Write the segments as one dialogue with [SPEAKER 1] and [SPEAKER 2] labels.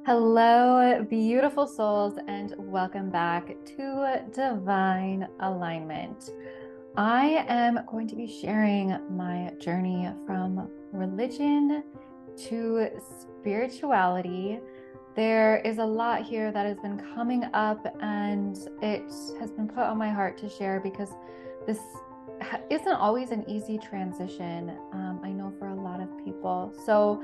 [SPEAKER 1] Hello, beautiful souls, and welcome back to Divine Alignment. I am going to be sharing my journey from religion to spirituality. There is a lot here that has been coming up, and it has been put on my heart to share because this isn't always an easy transition. I know for a lot of people. So,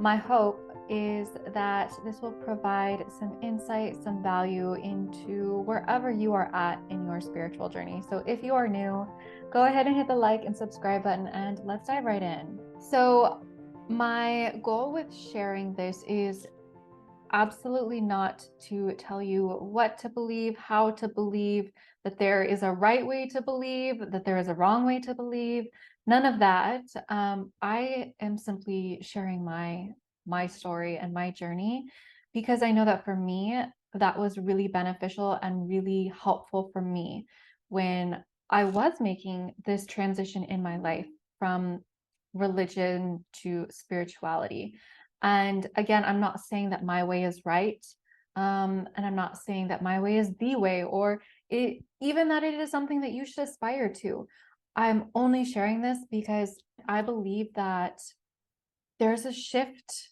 [SPEAKER 1] my hope is that this will provide some insight, some value into wherever you are at in your spiritual journey. So if you are new, go ahead and hit the like and subscribe button and let's dive right in. So my goal with sharing this is absolutely not to tell you what to believe, how to believe, that there is a right way to believe, that there is a wrong way to believe. None of that. I am simply sharing my story and my journey because I know that for me, that was really beneficial and really helpful for me when I was making this transition in my life from religion to spirituality. And again, I'm not saying that my way is right. And I'm not saying that my way is the way, or even that it is something that you should aspire to. I'm only sharing this because I believe that there's a shift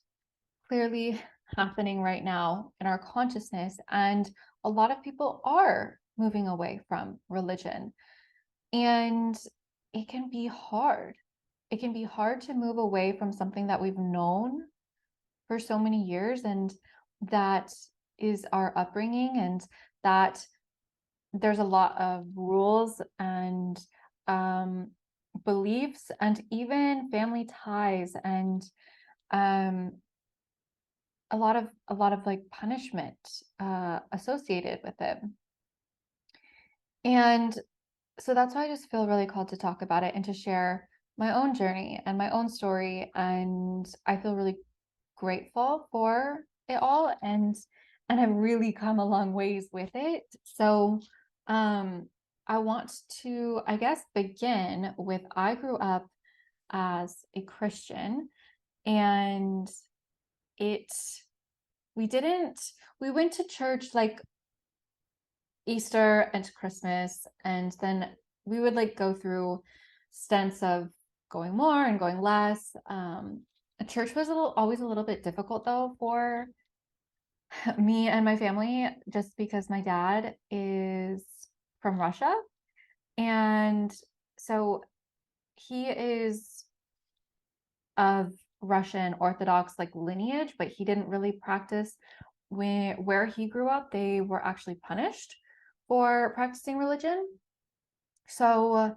[SPEAKER 1] clearly happening right now in our consciousness, and a lot of people are moving away from religion. And it can be hard. It can be hard to move away from something that we've known for so many years, and that is our upbringing, and that there's a lot of rules and beliefs and even family ties and um, a lot of like punishment associated with it. And so that's why I just feel really called to talk about it and to share my own journey and my own story. And I feel really grateful for it all, and I've really come a long ways with it. So I want to, I guess, begin with I grew up as a Christian, and it we didn't we went to church like Easter and Christmas, and then we would like go through stints of going more and going less. Church was always a little bit difficult though for me and my family, just because my dad is from Russia, and so he is of Russian Orthodox like lineage, but he didn't really practice. Where he grew up, they were actually punished for practicing religion. So,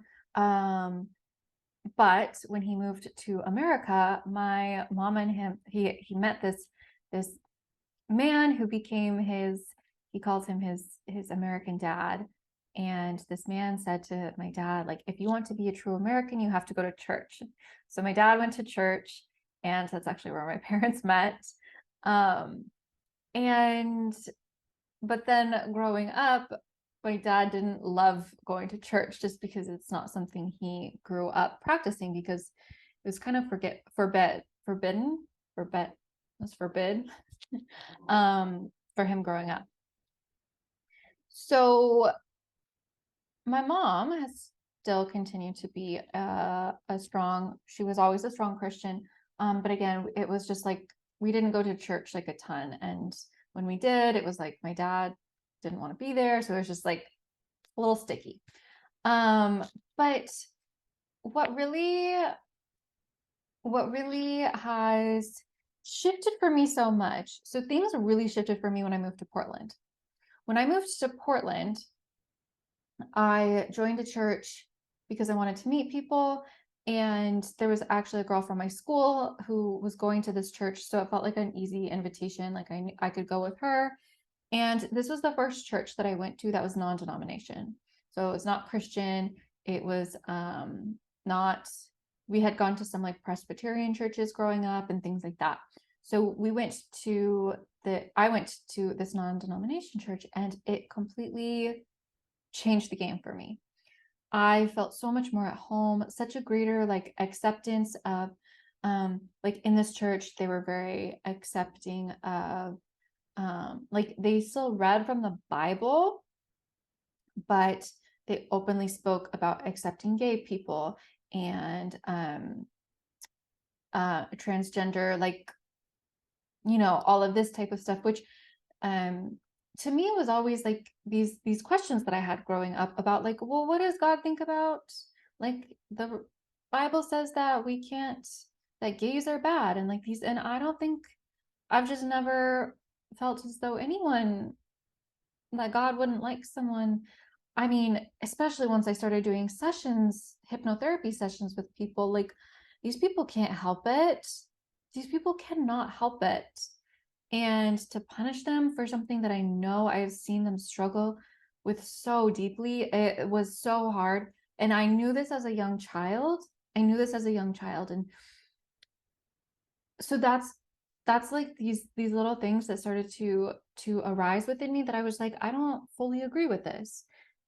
[SPEAKER 1] but when he moved to America, my mom and him, he met this man who became he calls him his American dad. And this man said to my dad, like, if you want to be a true American, you have to go to church. So my dad went to church, and that's actually where my parents met. Um, and but then growing up, my dad didn't love going to church just because it's not something he grew up practicing, because it was kind of forbidden, was forbid for him growing up. So my mom has still continued to be she was always a strong Christian. But again, it was just like we didn't go to church like a ton. And when we did, it was like my dad didn't want to be there. So it was just like a little sticky. But what really has shifted for me so much. So things really shifted for me when I moved to Portland. When I moved to Portland, I joined a church because I wanted to meet people. And there was actually a girl from my school who was going to this church. So it felt like an easy invitation. Like I could go with her. And this was the first church that I went to that was non-denomination. So it was not Christian. It was not, we had gone to some like Presbyterian churches growing up and things like that. So I went to this non-denomination church, and it completely changed the game for me. I felt so much more at home, such a greater like acceptance of like in this church, they were very accepting of, like they still read from the Bible, but they openly spoke about accepting gay people and transgender, like, all of this type of stuff, which to me was always like these questions that I had growing up about, like, well, what does God think about, like, the Bible says that we can't, that gays are bad, and like these, and I don't think, I've just never felt as though anyone, that God wouldn't like someone. I mean, especially once I started doing sessions, hypnotherapy sessions with people, like, these people can't help it. These people cannot help it. And to punish them for something that I know I've seen them struggle with so deeply, it was so hard. And I knew this as a young child. And so that's like these little things that started to arise within me, that I was like, I don't fully agree with this.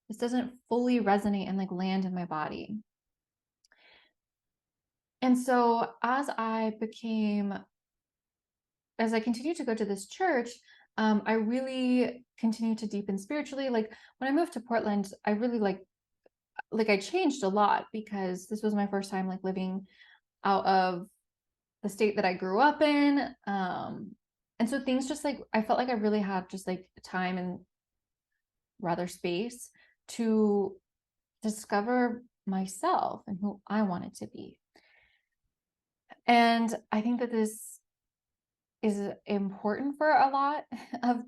[SPEAKER 1] This doesn't fully resonate and like land in my body. And so as I continued to go to this church, I really continued to deepen spiritually. Like when I moved to Portland, I really like I changed a lot, because this was my first time like living out of the state that I grew up in. And so things just like, I felt like I really had just like time and rather space to discover myself and who I wanted to be. And I think that this is important for a lot of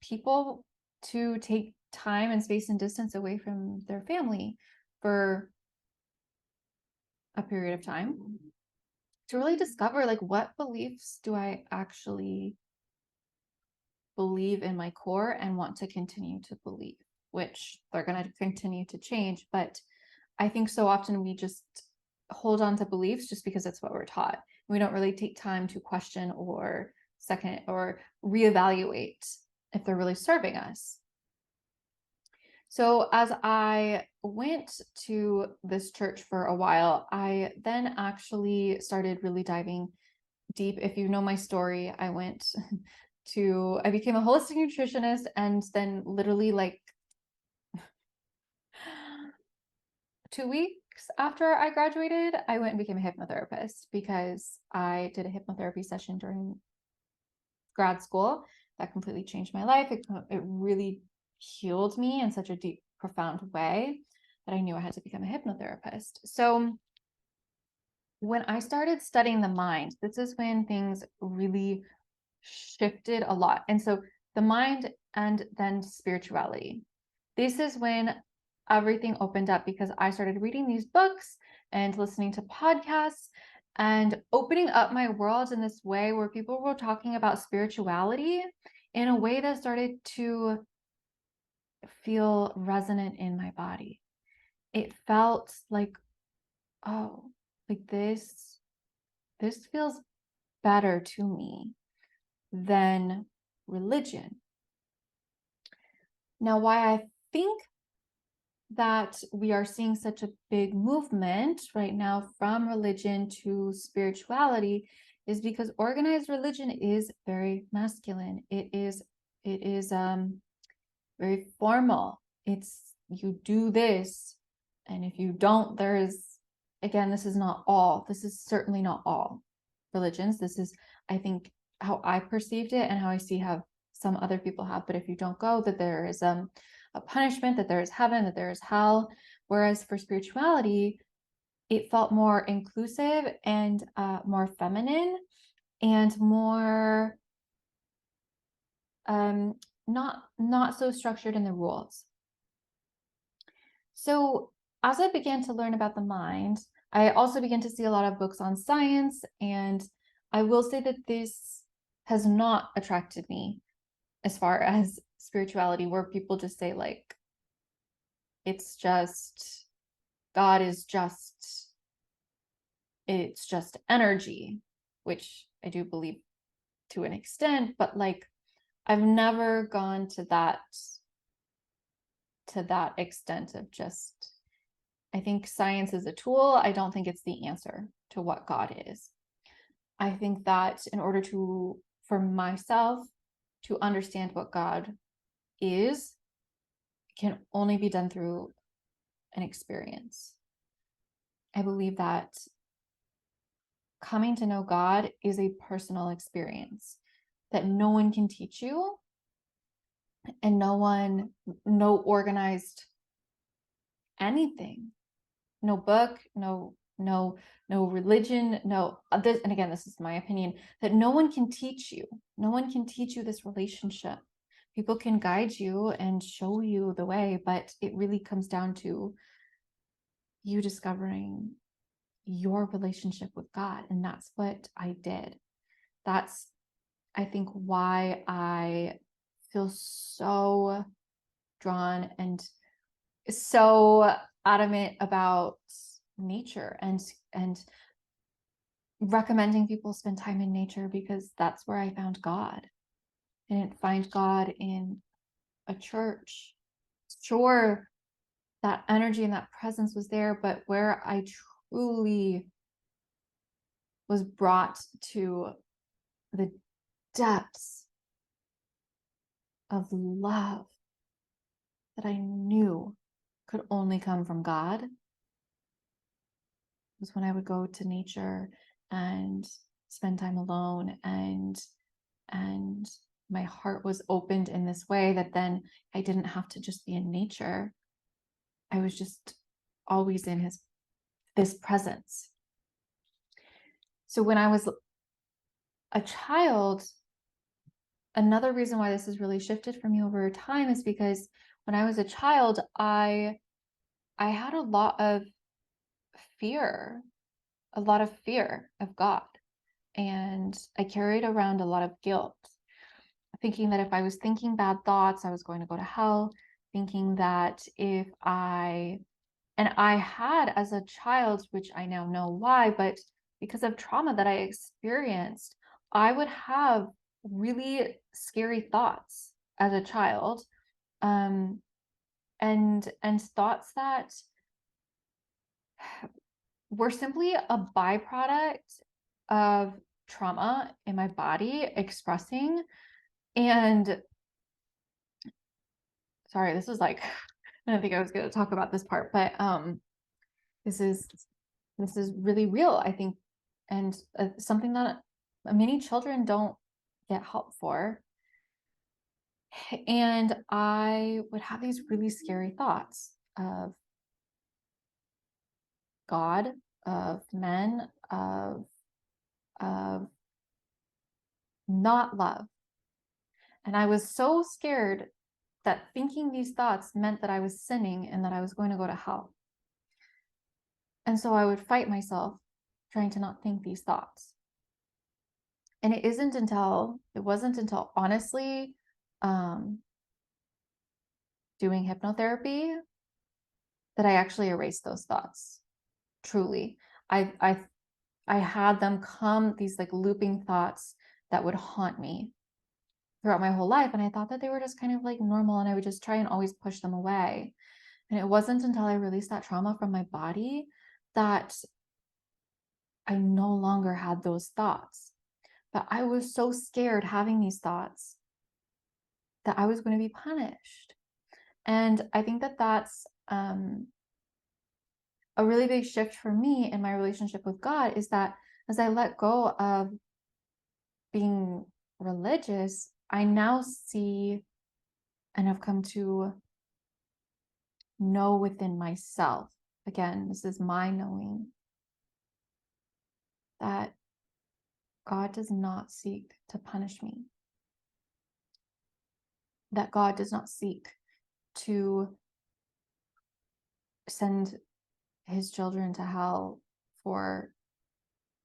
[SPEAKER 1] people, to take time and space and distance away from their family for a period of time, to really discover, like, what beliefs do I actually believe in my core and want to continue to believe, which they're going to continue to change. But I think so often we just hold on to beliefs just because it's what we're taught. We don't really take time to question or second or reevaluate if they're really serving us. So as I went to this church for a while, I then actually started really diving deep. If you know my story, I became a holistic nutritionist, and then literally like 2 weeks after I graduated, I went and became a hypnotherapist, because I did a hypnotherapy session during grad school that completely changed my life. It really healed me in such a deep, profound way that I knew I had to become a hypnotherapist. So when I started studying the mind, this is when things really shifted a lot. And so the mind and then spirituality. This is when everything opened up, because I started reading these books and listening to podcasts and opening up my world in this way, where people were talking about spirituality in a way that started to feel resonant in my body. It felt like, oh, like this feels better to me than religion. Now, why I think that we are seeing such a big movement right now from religion to spirituality is because organized religion is very masculine. It is very formal. It's, you do this, and if you don't, again, this is certainly not all religions. This is, I think, how I perceived it and how I see how some other people have. But if you don't go, that there is a punishment, that there is heaven, that there is hell. Whereas for spirituality, it felt more inclusive and more feminine and more not so structured in the rules. So as I began to learn about the mind, I also began to see a lot of books on science, and I will say that this has not attracted me as far as spirituality, where people just say like, it's just, God is just, it's just energy, which I do believe to an extent, but like, I've never gone to that extent of just, I think science is a tool. I don't think it's the answer to what God is. I think that in order for myself to understand what God is, can only be done through an experience. I believe that coming to know God is a personal experience that no one can teach you, and no organized anything, no book, no religion, no this. And again, this is my opinion, that no one can teach you. No one can teach you this relationship. People can guide you and show you the way, but it really comes down to you discovering your relationship with God. And that's what I did. That's, I think, why I feel so drawn and so adamant about nature and recommending people spend time in nature, because that's where I found God. I didn't find God in a church. Sure, that energy and that presence was there, but where I truly was brought to the depths of love that I knew could only come from God was when I would go to nature and spend time alone, and my heart was opened in this way that then I didn't have to just be in nature. I was just always in this presence. So when I was a child, another reason why this has really shifted for me over time is because when I was a child, I had a lot of fear of God. And I carried around a lot of guilt, thinking that if I was thinking bad thoughts, I was going to go to hell, thinking that and I had as a child, which I now know why, but because of trauma that I experienced, I would have really scary thoughts as a child, and thoughts that were simply a byproduct of trauma in my body expressing. And sorry, this is like, I didn't think I was going to talk about this part, but this is really real, I think, and something that many children don't get help for. And I would have these really scary thoughts of God, of men, of not love. And I was so scared that thinking these thoughts meant that I was sinning and that I was going to go to hell. And so I would fight myself trying to not think these thoughts. And it wasn't until honestly doing hypnotherapy that I actually erased those thoughts. Truly. I had them come, these like looping thoughts that would haunt me throughout my whole life. And I thought that they were just kind of like normal, and I would just try and always push them away. And it wasn't until I released that trauma from my body that I no longer had those thoughts. But I was so scared having these thoughts that I was going to be punished. And I think that that's a really big shift for me in my relationship with God, is that as I let go of being religious, I now see and have come to know within myself. Again, this is my knowing that God does not seek to punish me, that God does not seek to send his children to hell for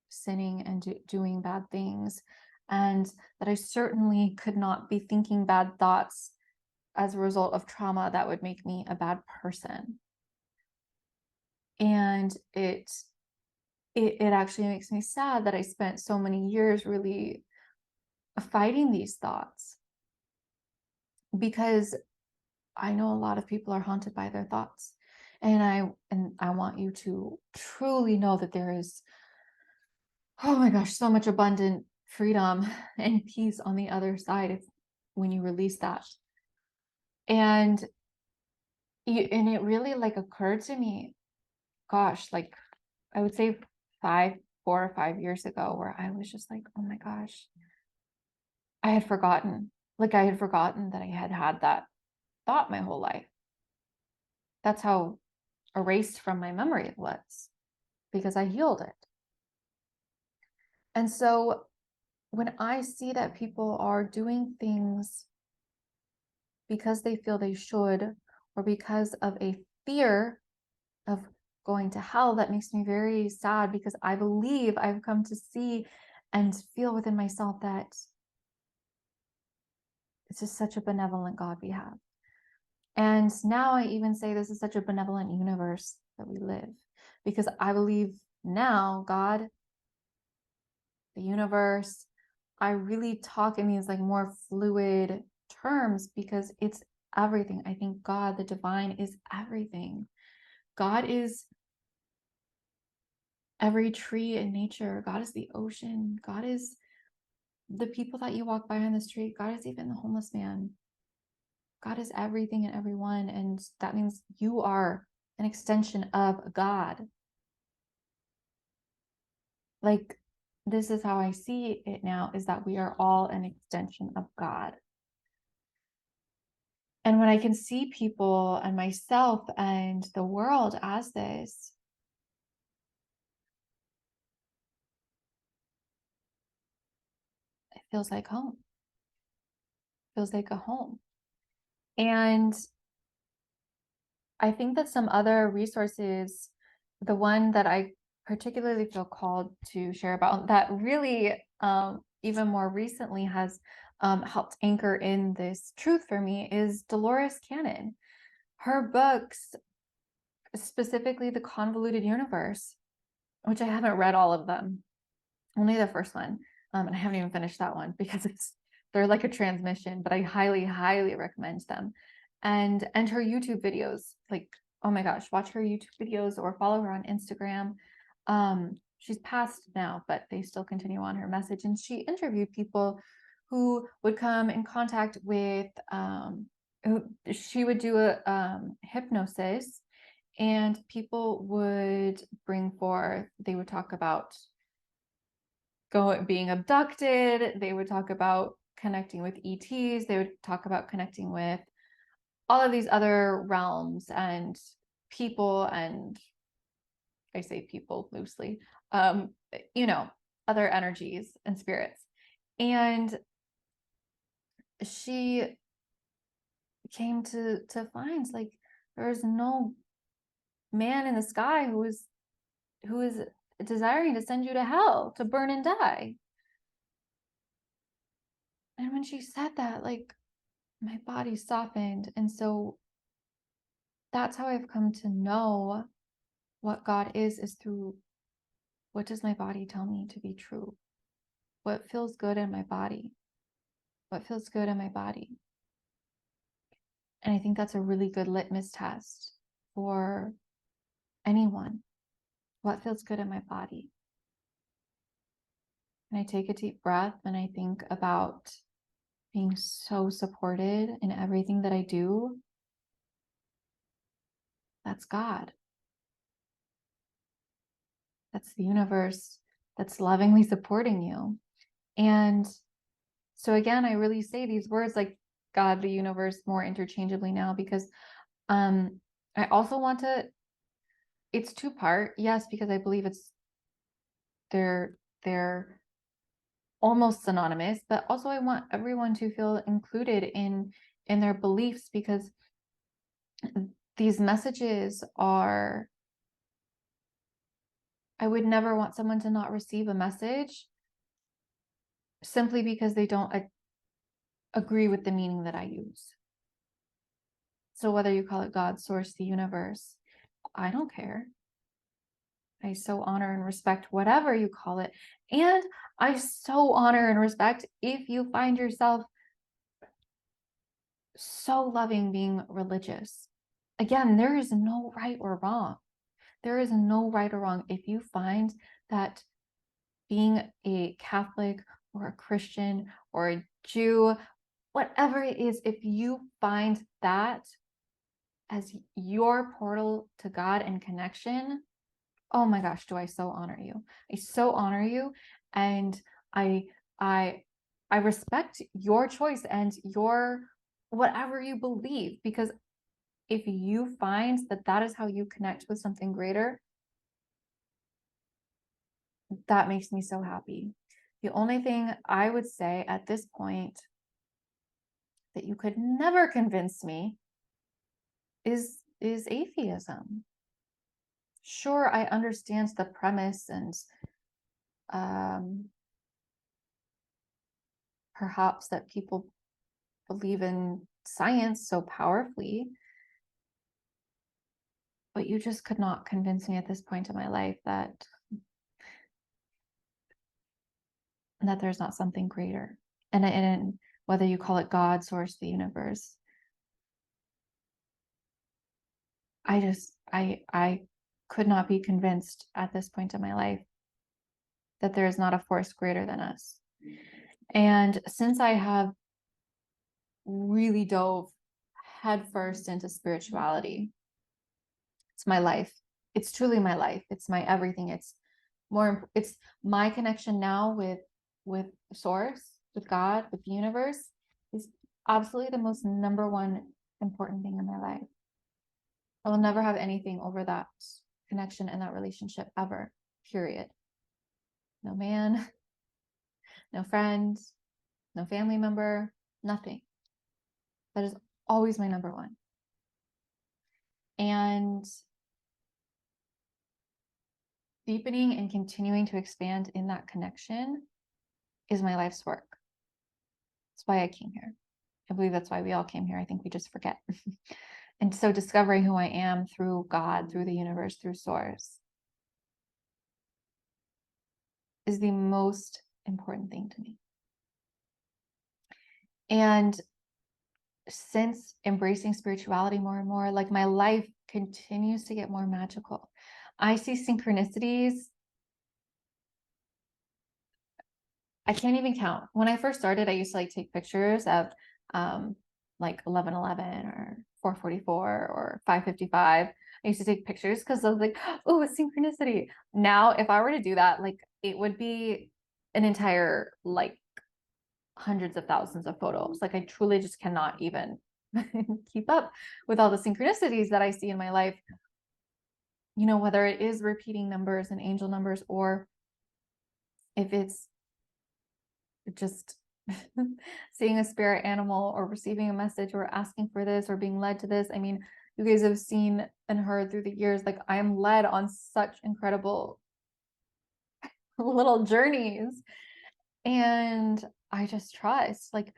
[SPEAKER 1] sinning and doing bad things, and that I certainly could not be thinking bad thoughts as a result of trauma that would make me a bad person. And it actually makes me sad that I spent so many years really fighting these thoughts, because I know a lot of people are haunted by their thoughts. And I want you to truly know that there is oh my gosh, so much abundant freedom and peace on the other side when you release that. And it really like occurred to me, gosh, like I would say 4 or 5 years ago, where I was just like, oh my gosh, I had forgotten. Like I had forgotten that I had had that thought my whole life. That's how erased from my memory it was, because I healed it. And so when I see that people are doing things because they feel they should, or because of a fear of going to hell, that makes me very sad, because I believe I've come to see and feel within myself that it's just such a benevolent God we have. And now I even say this is such a benevolent universe that we live, because I believe now God, the universe, I really talk in these like more fluid terms because it's everything. I think God, the divine, is everything. God is every tree in nature. God is the ocean. God is the people that you walk by on the street. God is even the homeless man. God is everything and everyone. And that means you are an extension of God. Like, this is how I see it now, is that we are all an extension of God. And when I can see people and myself and the world as this, it feels like home. It feels like a home. And I think that some other resources, the one that I particularly feel called to share about, that really even more recently has helped anchor in this truth for me, is Dolores Cannon. Her books, specifically The Convoluted Universe, which I haven't read all of them, only the first one, and I haven't even finished that one because they're like a transmission, but I highly, highly recommend them. And her YouTube videos, like, oh my gosh, watch her YouTube videos or follow her on Instagram. She's passed now, but they still continue on her message. And she interviewed people who would come in contact with, she would do a hypnosis, and people would bring forth, they would talk about being abducted. They would talk about connecting with ETs. They would talk about connecting with all of these other realms and people, and I say people loosely, you know, other energies and spirits. And she came to find, like, there is no man in the sky who is desiring to send you to hell to burn and die. And when she said that, like, my body softened. And so that's how I've come to know what God is through, what does my body tell me to be true? What feels good in my body? What feels good in my body? And I think that's a really good litmus test for anyone. What feels good in my body? And I take a deep breath and I think about being so supported in everything that I do. That's God. That's the universe that's lovingly supporting you. And so again, I really say these words like God, the universe, more interchangeably now, because I also want to, it's two-part, yes, because I believe they're almost synonymous, but also I want everyone to feel included in their beliefs, because these messages are, I would never want someone to not receive a message simply because they don't agree with the meaning that I use. So whether you call it God, source, the universe, I don't care. I so honor and respect whatever you call it. And I so honor and respect if you find yourself so loving being religious. Again, there is no right or wrong. There is no right or wrong. If you find that being a Catholic or a Christian or a Jew, whatever it is, if you find that as your portal to God and connection, oh my gosh, do I so honor you. I so honor you. And I I I respect your choice and your whatever you believe, because if you find that that is how you connect with something greater, that makes me so happy. The only thing I would say at this point that you could never convince me is atheism. Sure, I understand the premise and um, perhaps that people believe in science so powerfully, but you just could not convince me at this point in my life that there's not something greater. And whether you call it God, source, the universe, I could not be convinced at this point in my life that there is not a force greater than us. And since I have really dove headfirst into spirituality, it's my life. It's truly my life. It's my everything. It's my connection now with source, with God, with the universe is absolutely the most number one important thing in my life. I will never have anything over that connection and that relationship ever, period. No man, no friend, no family member, nothing. That is always my number one. And deepening and continuing to expand in that connection is my life's work. That's why I came here. I believe that's why we all came here. I think we just forget. And so discovering who I am through God, through the universe, through source is the most important thing to me. And since embracing spirituality more and more, like my life continues to get more magical. I see synchronicities. I can't even count. When I first started, I used to like take pictures of like 11:11 or 4:44 or 5:55. I used to take pictures because I was like, oh, a synchronicity. Now, if I were to do that, like it would be an entire like hundreds of thousands of photos. Like I truly just cannot even keep up with all the synchronicities that I see in my life. You know, whether it is repeating numbers and angel numbers, or if it's just seeing a spirit animal or receiving a message or asking for this or being led to this. I mean, you guys have seen and heard through the years, like I am led on such incredible little journeys. And I just trust, like,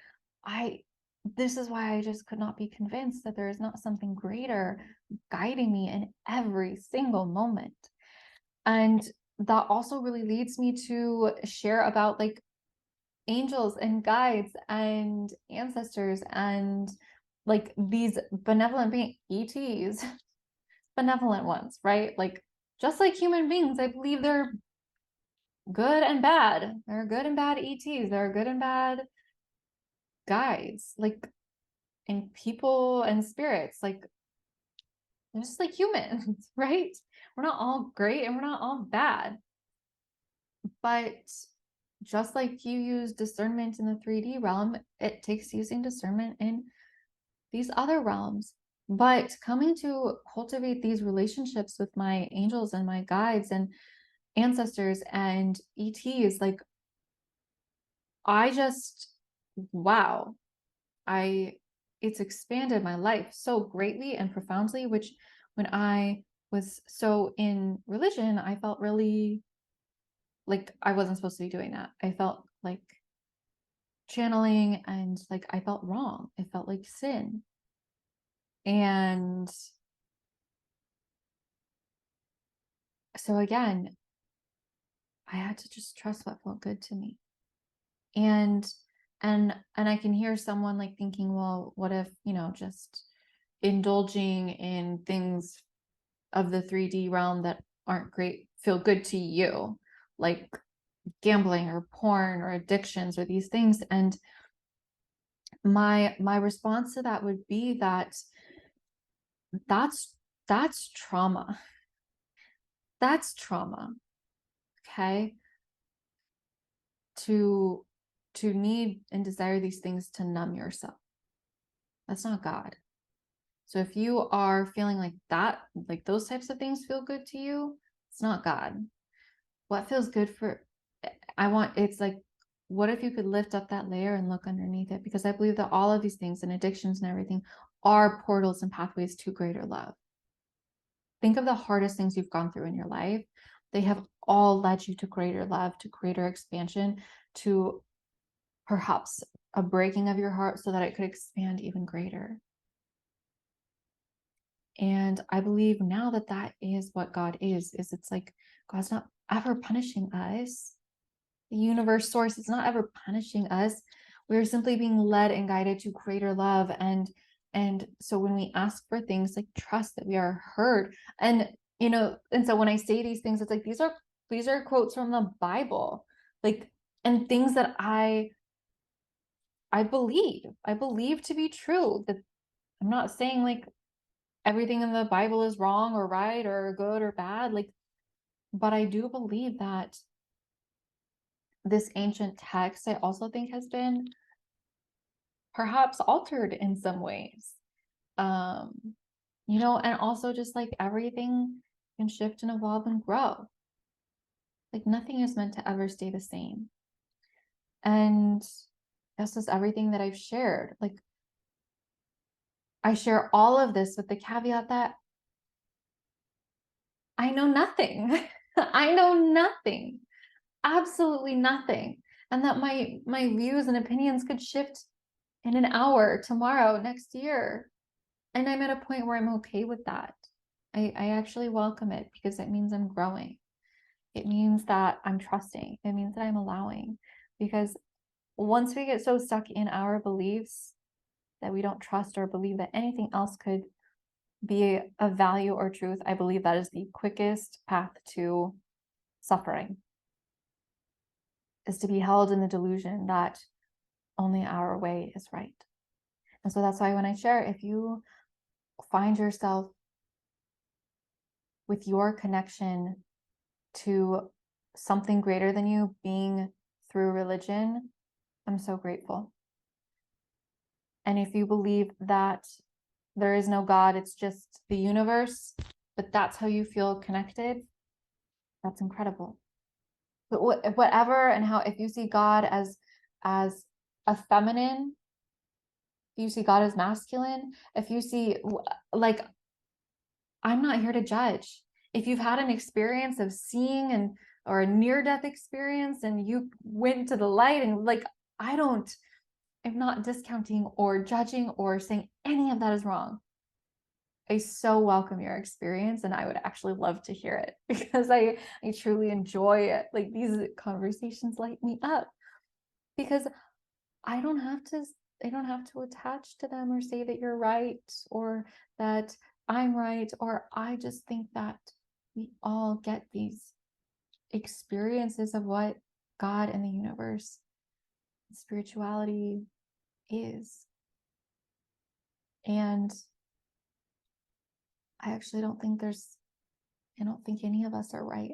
[SPEAKER 1] this is why I just could not be convinced that there is not something greater guiding me in every single moment. And that also really leads me to share about like angels and guides and ancestors and like these benevolent being ETs, benevolent ones, right? Like just like human beings, I believe they're good and bad. There are good and bad ETs. There are good and bad guides, like and people and spirits. Like they're just like humans, right? We're not all great and we're not all bad. But just like you use discernment in the 3D realm, it takes using discernment in these other realms. But coming to cultivate these relationships with my angels and my guides and ancestors and ETs, like I just, wow, it's expanded my life so greatly and profoundly, which when I was so in religion, I felt really like I wasn't supposed to be doing that. I felt like channeling and like I felt wrong. It felt like sin. And so again, I had to just trust what felt good to me. And and I can hear someone like thinking, well, what if, just indulging in things of the 3D realm that aren't great feel good to you? Like gambling or porn or addictions or these things. And my response to that would be that that's trauma. That's trauma. Okay. To need and desire these things to numb yourself. That's not God. So if you are feeling like that, like those types of things feel good to you, it's not God. What feels good for, it's like, what if you could lift up that layer and look underneath it? Because I believe that all of these things and addictions and everything are portals and pathways to greater love. Think of the hardest things you've gone through in your life. They have all led you to greater love, to greater expansion, to perhaps a breaking of your heart so that it could expand even greater. And I believe now that that is what God is it's like God's not ever punishing us. The universe source is not ever punishing us. We're simply being led and guided to greater love. And so when we ask for things, like, trust that we are heard. And and so when I say these things, it's like these are quotes from the Bible, like, and things that I believe to be true. That I'm not saying like everything in the Bible is wrong or right or good or bad, like, but I do believe that this ancient text, I also think, has been perhaps altered in some ways. And also just like everything can shift and evolve and grow. Like nothing is meant to ever stay the same. And this is everything that I've shared. Like, I share all of this with the caveat that I know nothing. I know nothing, absolutely nothing. And that my views and opinions could shift in an hour, tomorrow, next year. And I'm at a point where I'm okay with that. I actually welcome it because it means I'm growing. It means that I'm trusting. It means that I'm allowing. Because once we get so stuck in our beliefs that we don't trust or believe that anything else could be a value or truth, I believe that is the quickest path to suffering, is to be held in the delusion that only our way is right. And so that's why when I share, if you find yourself with your connection to something greater than you being through religion, I'm so grateful. And if you believe that there is no God, it's just the universe, but that's how you feel connected, that's incredible. But whatever and how, if you see God as a feminine, if you see God as masculine, if you see, like, I'm not here to judge. If you've had an experience of seeing or a near-death experience and you went to the light, and like, I'm not discounting or judging or saying any of that is wrong. I so welcome your experience, and I would actually love to hear it because I truly enjoy it. Like, these conversations light me up because I don't have to attach to them or say that you're right or that I'm right, or I just think that we all get these experiences of what God and the universe, spirituality is. And I actually don't think any of us are right.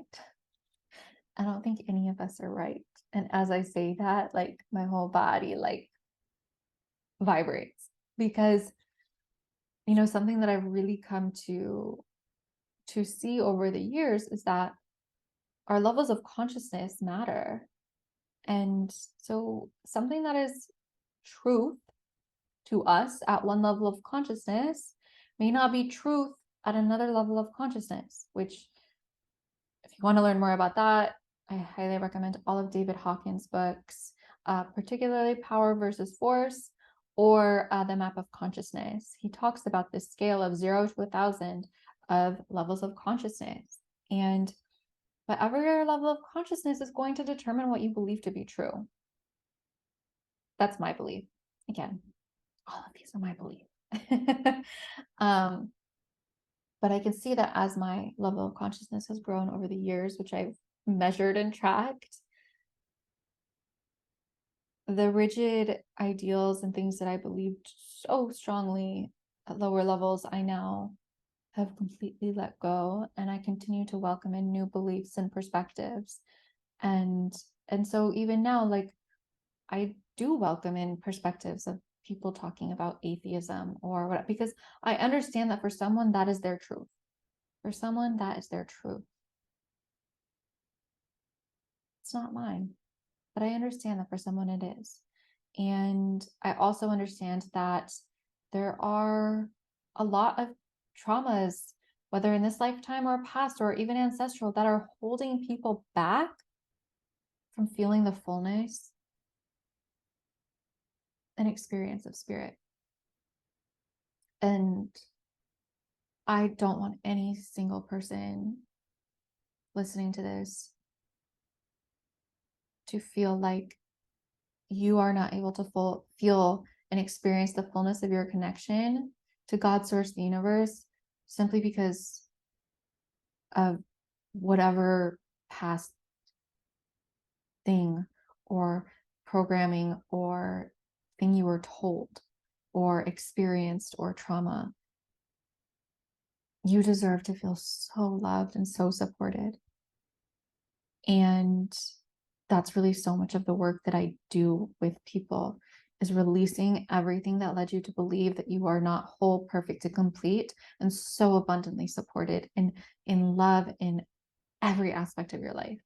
[SPEAKER 1] I don't think any of us are right. And as I say that, like, my whole body like vibrates because something that I've really come to see over the years is that our levels of consciousness matter. And so something that is truth to us at one level of consciousness may not be truth at another level of consciousness, which, if you want to learn more about that, I highly recommend all of David Hawkins' books, particularly Power versus Force or The Map of Consciousness. He talks about this scale of 0 to 1,000 of levels of consciousness. And whatever level of consciousness is going to determine what you believe to be true. That's my belief. Again, all of these are my belief. But I can see that as my level of consciousness has grown over the years, which I've measured and tracked, the rigid ideals and things that I believed so strongly at lower levels, I now have completely let go, and I continue to welcome in new beliefs and perspectives. And so even now, like, I do welcome in perspectives of people talking about atheism or what, because I understand that for someone that is their truth. For someone that is their truth. It's not mine, but I understand that for someone it is. And I also understand that there are a lot of traumas, whether in this lifetime or past or even ancestral, that are holding people back from feeling the fullness and experience of spirit. And I don't want any single person listening to this to feel like you are not able to feel and experience the fullness of your connection to God, source, the universe, simply because of whatever past thing or programming or thing you were told or experienced or trauma. You deserve to feel so loved and so supported. And that's really so much of the work that I do with people, is releasing everything that led you to believe that you are not whole, perfect, and complete, and so abundantly supported and in love in every aspect of your life.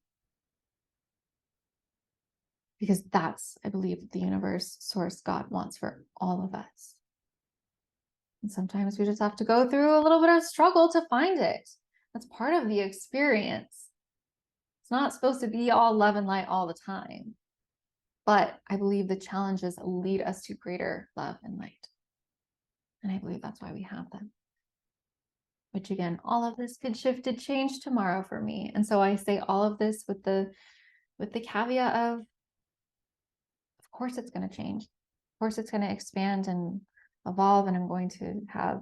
[SPEAKER 1] Because that's, I believe, the universe, source, God wants for all of us. And sometimes we just have to go through a little bit of struggle to find it. That's part of the experience. It's not supposed to be all love and light all the time. But I believe the challenges lead us to greater love and light. And I believe that's why we have them. Which again, all of this could shift and change tomorrow for me. And so I say all of this with the caveat of course it's going to change. Of course it's going to expand and evolve, and I'm going to have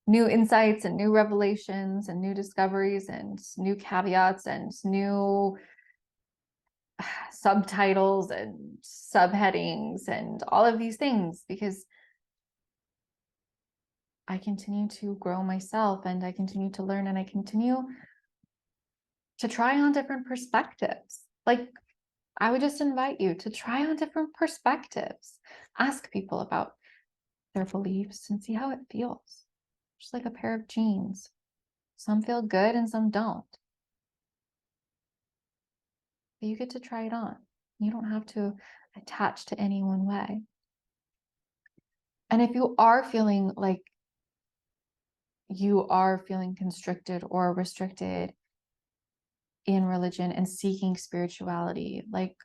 [SPEAKER 1] new insights and new revelations and new discoveries and new caveats and new subtitles and subheadings and all of these things, because I continue to grow myself and I continue to learn and I continue to try on different perspectives. Like, I would just invite you to try on different perspectives. Ask people about their beliefs and see how it feels. Just like a pair of jeans. Some feel good and some don't. But you get to try it on. You don't have to attach to any one way. And if you are feeling like you are feeling constricted or restricted in religion and seeking spirituality, like,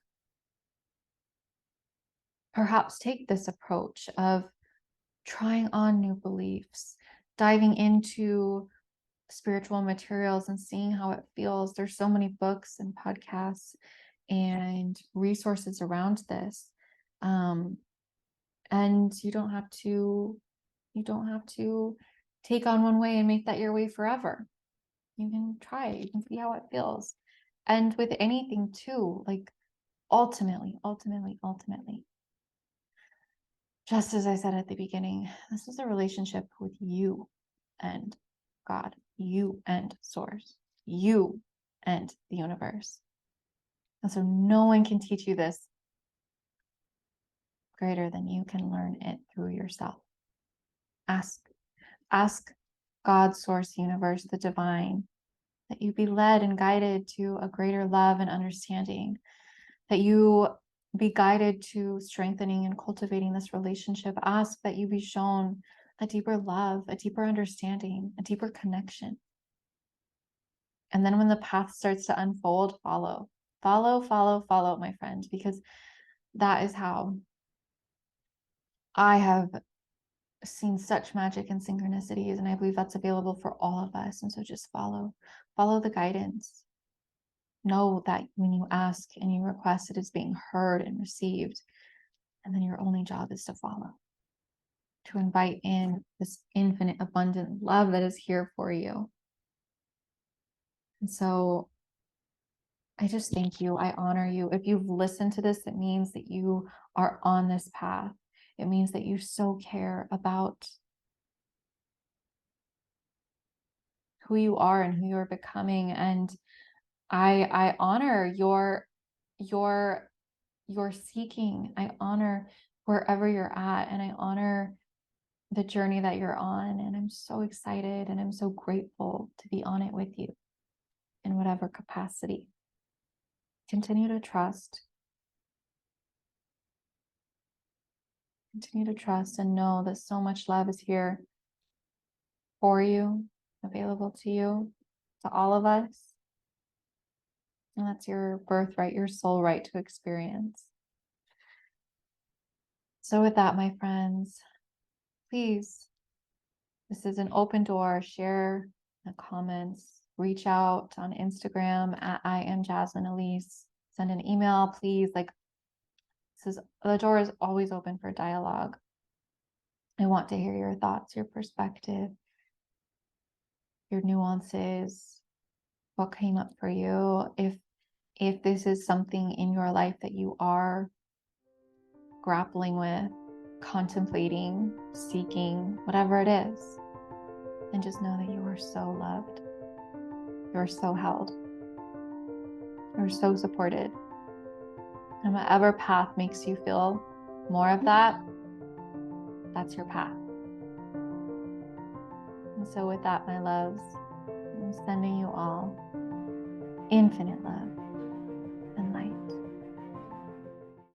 [SPEAKER 1] perhaps take this approach of trying on new beliefs, diving into spiritual materials and seeing how it feels. There's so many books and podcasts and resources around this. And you don't have to take on one way and make that your way forever. You can try it. You can see how it feels. And with anything too, like, ultimately, just as I said at the beginning, this is a relationship with you and God, you and source, you and the universe. And so no one can teach you this greater than you can learn it through yourself. Ask God, source, universe, the divine, that you be led and guided to a greater love and understanding, that you be guided to strengthening and cultivating this relationship. Ask that you be shown a deeper love, a deeper understanding, a deeper connection. And then when the path starts to unfold, follow, my friend, because that is how I have seen such magic and synchronicities. And I believe that's available for all of us. And so just follow the guidance. Know that when you ask and you request, it is being heard and received. And then your only job is to follow, to invite in this infinite, abundant love that is here for you. And so I just thank you. I honor you. If you've listened to this, it means that you are on this path. It means that you so care about who you are and who you're becoming. And I honor your seeking. I honor wherever you're at, and I honor the journey that you're on. And I'm so excited and I'm so grateful to be on it with you in whatever capacity. Continue to trust. Continue to trust and know that so much love is here for you, available to you, to all of us. And that's your birthright, your soul right to experience. So with that, my friends, please, this is an open door. Share the comments, reach out on Instagram at I am Jasmine Elise. Send an email, please. The door is always open for dialogue. I want to hear your thoughts, your perspective, your nuances, what came up for you. If this is something in your life that you are grappling with, contemplating, seeking, whatever it is, and just know that you are so loved. You're so held. You're so supported. And whatever path makes you feel more of that, that's your path. And so with that, my loves, I'm sending you all infinite love.